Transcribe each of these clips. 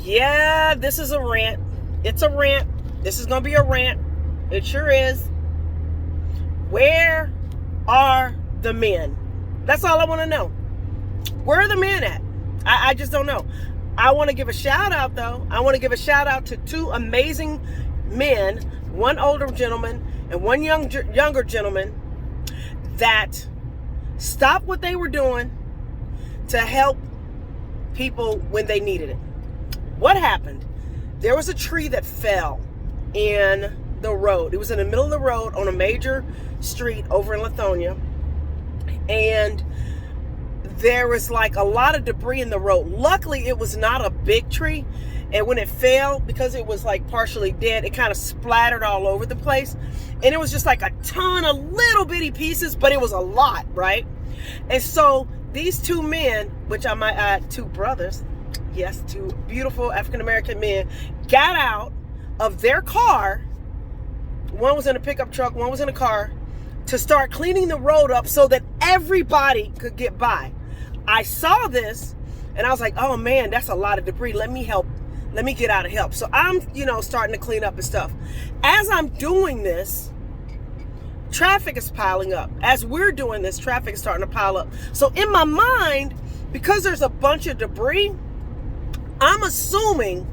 Yeah, this is a rant. It's a rant. This is going to be a rant. It sure is. Where are the men? That's all I want to know. Where are the men at? I just don't know. I want to give a shout out, though. I want to give a shout out to two amazing men, one older gentleman and one younger gentleman, that stopped what they were doing to help people when they needed it. What happened? There was a tree that fell in the road. It was in the middle of the road on a major street over in Lithonia. And there was like a lot of debris in the road. Luckily, it was not a big tree. And when it fell, because it was like partially dead, it kind of splattered all over the place. And it was just like a ton of little bitty pieces, but it was a lot, right? And so these two men, which I might add two brothers, yes, two beautiful African-American men, got out of their car. One was in a pickup truck, one was in a car, to start cleaning the road up so that everybody could get by. I saw this and I was like, oh man, that's a lot of debris. Let me help. Let me get out and help. So I'm, starting to clean up and stuff. As I'm doing this, traffic is piling up. As we're doing this, traffic is starting to pile up. So in my mind, because there's a bunch of debris, I'm assuming,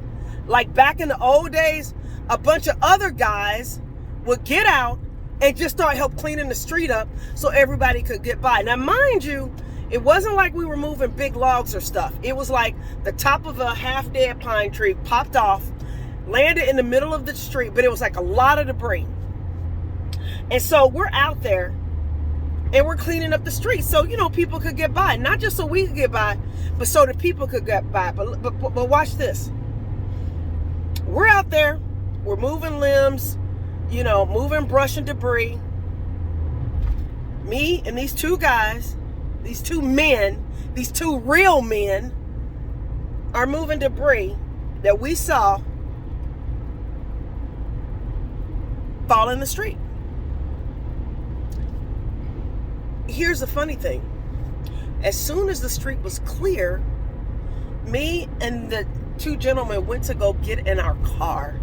like back in the old days, a bunch of other guys would get out and just start help cleaning the street up so everybody could get by. Now, mind you, it wasn't like we were moving big logs or stuff. It was like the top of a half-dead pine tree popped off, landed in the middle of the street, but it was like a lot of debris. And so we're out there and we're cleaning up the street so, people could get by. Not just so we could get by, but so that people could get by. But watch this. We're out there. We're moving limbs, moving brush and debris. Me and these two guys, these two men, these two real men, are moving debris that we saw fall in the street. Here's the funny thing. As soon as the street was clear, me and the two gentlemen went to go get in our car.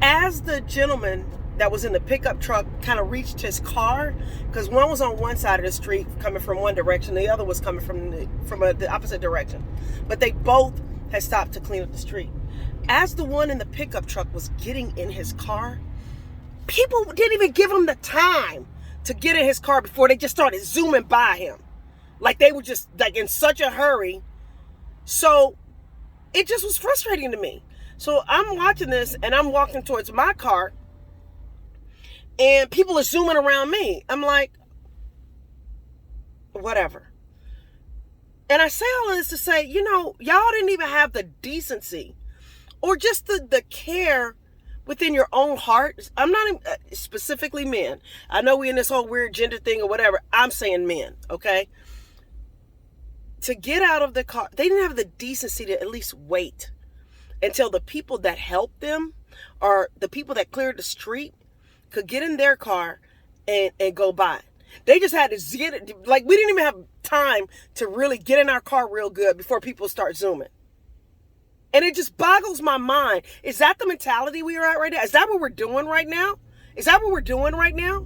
As the gentleman that was in the pickup truck kind of reached his car, because one was on one side of the street coming from one direction, the other was coming from the opposite direction. But they both had stopped to clean up the street. As the one in the pickup truck was getting in his car, people didn't even give him the time to get in his car before they just started zooming by him. Like they were just like in such a hurry. So it just was frustrating to me. So I'm watching this and I'm walking towards my car and people are zooming around me. I'm like, whatever. And I say all of this to say, y'all didn't even have the decency or just the care within your own heart. I'm not specifically men. I know we in this whole weird gender thing or whatever. I'm saying men, okay? To get out of the car, they didn't have the decency to at least wait until the people that helped them or the people that cleared the street could get in their car and go by. They just had to get it. Like, we didn't even have time to really get in our car real good before people start zooming. And it just boggles my mind. Is that the mentality we are at right now? Is that what we're doing right now? Is that what we're doing right now?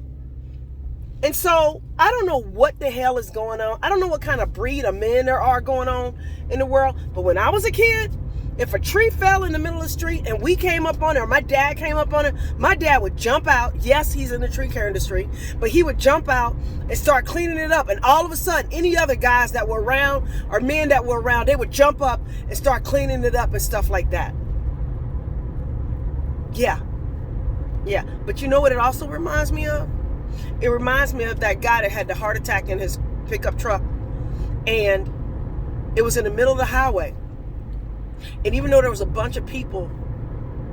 And so I don't know what the hell is going on. I don't know what kind of breed of men there are going on in the world. But when I was a kid, if a tree fell in the middle of the street and we came up on it, or my dad came up on it, my dad would jump out. Yes, he's in the tree care industry, but he would jump out and start cleaning it up. And all of a sudden, any other guys that were around or men that were around, they would jump up and start cleaning it up and stuff like that. Yeah. But you know what it also reminds me of? It reminds me of that guy that had the heart attack in his pickup truck. And it was in the middle of the highway. And even though there was a bunch of people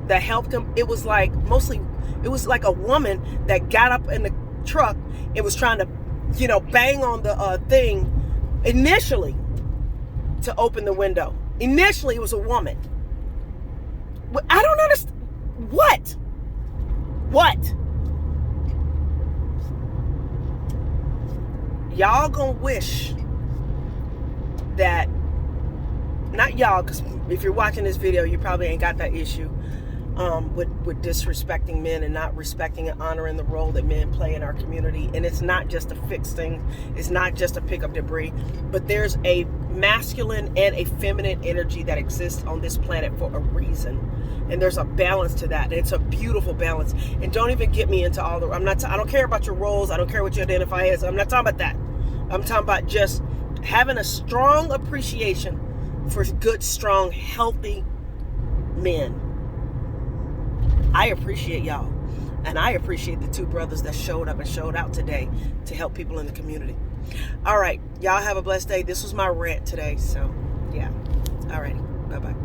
that helped him, it was like a woman that got up in the truck and was trying to, bang on the thing initially to open the window. Initially, it was a woman. I don't understand. What? Y'all gonna wish that not y'all, because if you're watching this video, you probably ain't got that issue with disrespecting men and not respecting and honoring the role that men play in our community. And it's not just to fix things, it's not just to pick up debris, but there's a masculine and a feminine energy that exists on this planet for a reason. And there's a balance to that. And it's a beautiful balance. And don't even get me into all the, I don't care about your roles. I don't care what you identify as. I'm not talking about that. I'm talking about just having a strong appreciation for good, strong, healthy men. I appreciate y'all. And I appreciate the two brothers that showed up and showed out today to help people in the community. All right. Y'all have a blessed day. This was my rant today. So, yeah. All righty. Bye-bye.